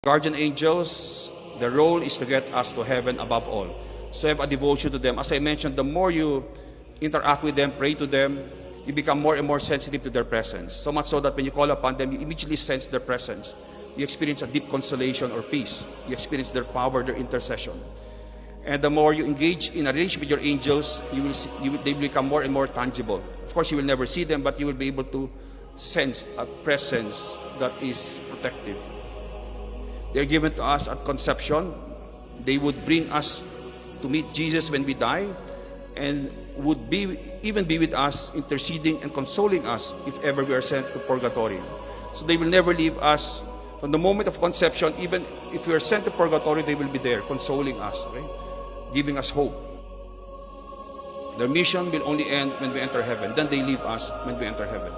Guardian angels, their role is to get us to heaven above all. So have a devotion to them. As I mentioned, the more you interact with them, pray to them, you become more and more sensitive to their presence. So much so that when you call upon them, you immediately sense their presence. You experience a deep consolation or peace. You experience their power, their intercession. And the more you engage in a relationship with your angels, they will become more and more tangible. Of course, you will never see them, but you will be able to sense a presence that is protective. They're given to us at conception. They would bring us to meet Jesus when we die, and would even be with us, interceding and consoling us if ever we are sent to purgatory. So they will never leave us. From the moment of conception, even if we are sent to purgatory, they will be there consoling us, okay? Giving us hope. Their mission will only end when we enter heaven. Then they leave us when we enter heaven.